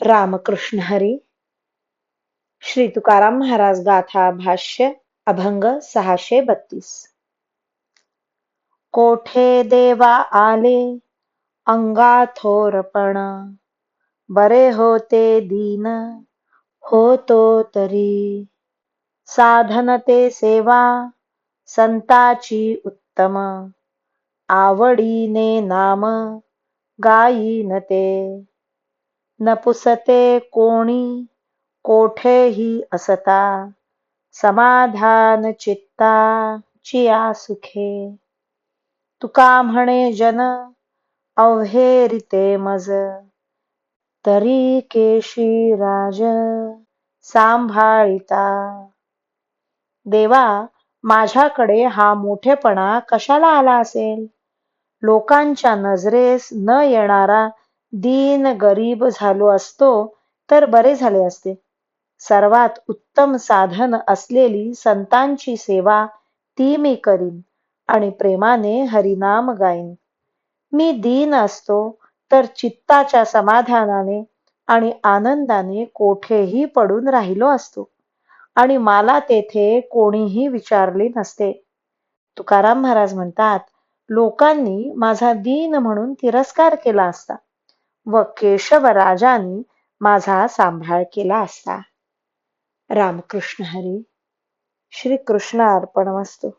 रामकृष्ण हरी. श्री तुकाराम महाराज गाथा भाष्य अभंग 632. कोठे देवा आले अंगा थोरपण, बरे होते दीन होतो तरी. साधन ते सेवा संताची उत्तम, आवडीने नाम गायीन ते. न पुसते कोणी कोठेही असता, समाधान चित्ता चिया सुखे. तुका म्हणे जन अव्हेरिते मज, तरी केशी राज सांभाळिता. देवा, माझ्याकडे हा मोठेपणा कशाला आला असेल? लोकांच्या नजरेस न येणारा दीन गरीब झालो असतो तर बरे झाले असते. सर्वात उत्तम साधन असलेली संतांची सेवा ती मी करीन आणि प्रेमाने हरिनाम गाईन. मी दीन असतो तर चित्ताच्या समाधानाने आणि आनंदाने कोठेही पडून राहिलो असतो आणि मला तेथे कोणीही विचारले नसते. तुकाराम महाराज म्हणतात, लोकांनी माझा दीन म्हणून तिरस्कार केला असता व केशवराजांनी माझा सांभाळ केला असता. रामकृष्ण हरी. श्री कृष्ण अर्पणमस्तु.